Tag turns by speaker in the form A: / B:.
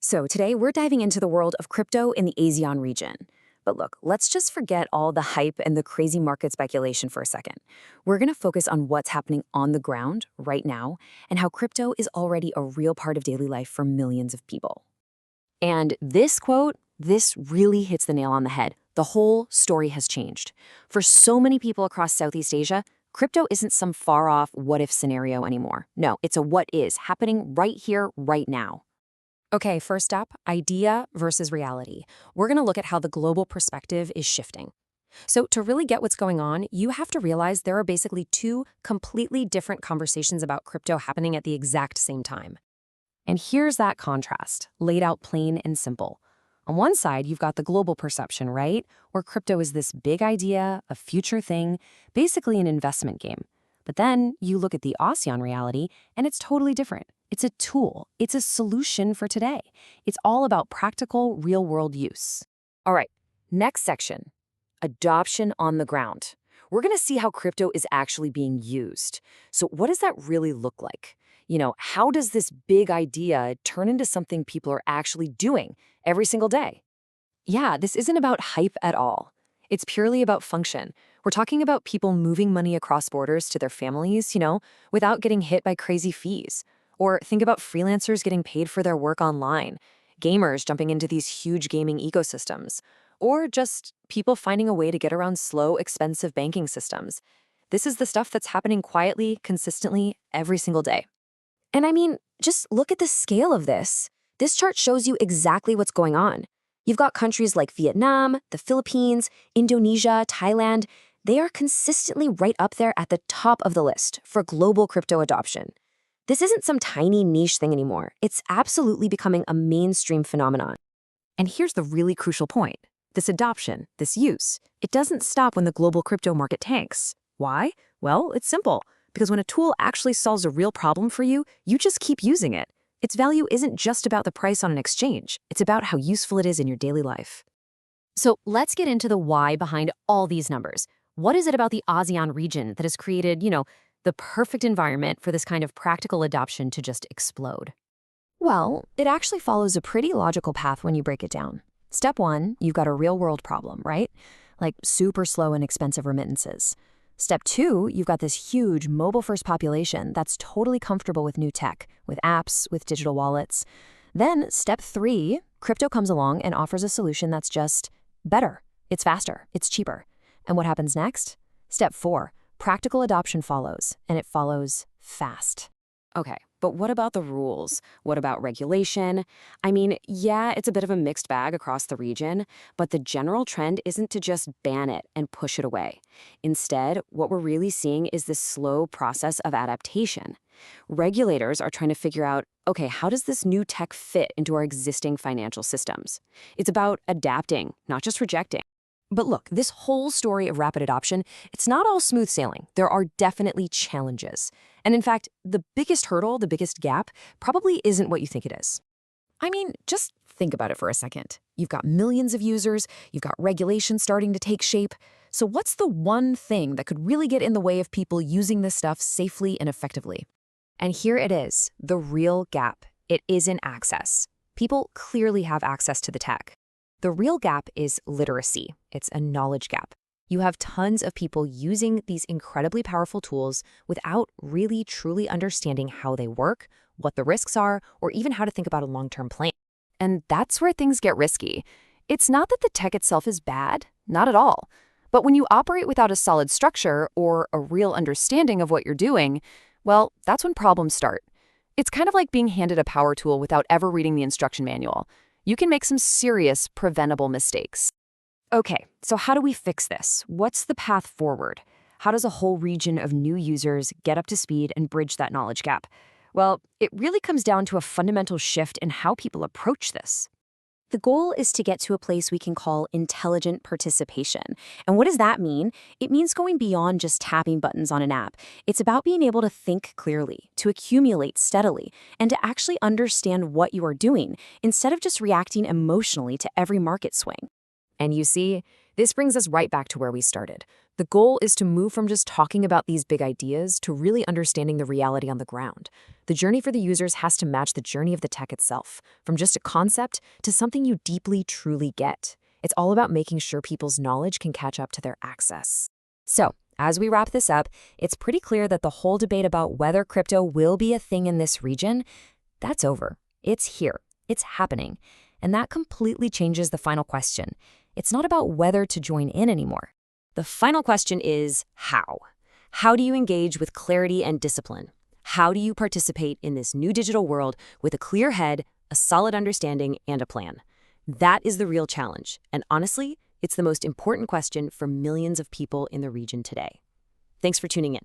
A: So today we're diving into the world of crypto in the ASEAN region. But look, let's just forget all the hype and the crazy market speculation for a second. We're going to focus on what's happening on the ground right now and how crypto is already a real part of daily life for millions of people. And this quote, this really hits the nail on the head. The whole story has changed. For so many people across Southeast Asia, crypto isn't some far-off what-if scenario anymore. No, it's a what is happening right here, right now. Okay, first up, idea versus reality. We're going to look at how the global perspective is shifting. So to really get what's going on, you have to realize there are basically two completely different conversations about crypto happening at the exact same time. And here's that contrast, laid out plain and simple. On one side, you've got the global perception, right? Where crypto is this big idea, a future thing, basically an investment game. But then you look at the ASEAN reality, and it's totally different. It's a tool. It's a solution for today. It's all about practical, real-world use. All right, next section, adoption on the ground. We're going to see how crypto is actually being used. So what does that really look like? How does this big idea turn into something people are actually doing every single day? Yeah, this isn't about hype at all. It's purely about function. We're talking about people moving money across borders to their families, without getting hit by crazy fees. Or think about freelancers getting paid for their work online, gamers jumping into these huge gaming ecosystems, or just people finding a way to get around slow, expensive banking systems. This is the stuff that's happening quietly, consistently, every single day. And I mean, just look at the scale of this. This chart shows you exactly what's going on. You've got countries like Vietnam, the Philippines, Indonesia, Thailand. They are consistently right up there at the top of the list for global crypto adoption. This isn't some tiny niche thing anymore. It's absolutely becoming a mainstream phenomenon. And here's the really crucial point. This adoption, this use, it doesn't stop when the global crypto market tanks. Why? Well, it's simple. Because when a tool actually solves a real problem for you, you just keep using it. Its value isn't just about the price on an exchange. It's about how useful it is in your daily life. So let's get into the why behind all these numbers. What is it about the ASEAN region that has created, the perfect environment for this kind of practical adoption to just explode? Well, it actually follows a pretty logical path when you break it down. Step one, you've got a real-world problem, right? Like super slow and expensive remittances. Step two, you've got this huge mobile-first population that's totally comfortable with new tech, with apps, with digital wallets. Then step three, crypto comes along and offers a solution that's just better. It's faster, it's cheaper. And what happens next? Step four, practical adoption follows, and it follows fast. Okay, but what about the rules? What about regulation? I mean, yeah, it's a bit of a mixed bag across the region, but the general trend isn't to just ban it and push it away. Instead, what we're really seeing is this slow process of adaptation. Regulators are trying to figure out, okay, how does this new tech fit into our existing financial systems? It's about adapting, not just rejecting. But look, this whole story of rapid adoption, it's not all smooth sailing. There are definitely challenges. And in fact, the biggest hurdle, the biggest gap, probably isn't what you think it is. I mean, just think about it for a second. You've got millions of users, you've got regulations starting to take shape. So what's the one thing that could really get in the way of people using this stuff safely and effectively? And here it is, the real gap. It isn't access. People clearly have access to the tech. The real gap is literacy. It's a knowledge gap. You have tons of people using these incredibly powerful tools without really truly understanding how they work, what the risks are, or even how to think about a long-term plan. And that's where things get risky. It's not that the tech itself is bad, not at all. But when you operate without a solid structure or a real understanding of what you're doing, well, that's when problems start. It's kind of like being handed a power tool without ever reading the instruction manual. You can make some serious preventable mistakes. Okay, so how do we fix this? What's the path forward? How does a whole region of new users get up to speed and bridge that knowledge gap? Well, it really comes down to a fundamental shift in how people approach this. The goal is to get to a place we can call intelligent participation. And what does that mean? It means going beyond just tapping buttons on an app. It's about being able to think clearly, to accumulate steadily, and to actually understand what you are doing, instead of just reacting emotionally to every market swing. And you see, this brings us right back to where we started. The goal is to move from just talking about these big ideas to really understanding the reality on the ground. The journey for the users has to match the journey of the tech itself, from just a concept to something you deeply, truly get. It's all about making sure people's knowledge can catch up to their access. So, as we wrap this up, it's pretty clear that the whole debate about whether crypto will be a thing in this region, that's over. It's here. It's happening. And that completely changes the final question. It's not about whether to join in anymore. The final question is how? How do you engage with clarity and discipline? How do you participate in this new digital world with a clear head, a solid understanding, and a plan? That is the real challenge. And honestly, it's the most important question for millions of people in the region today. Thanks for tuning in.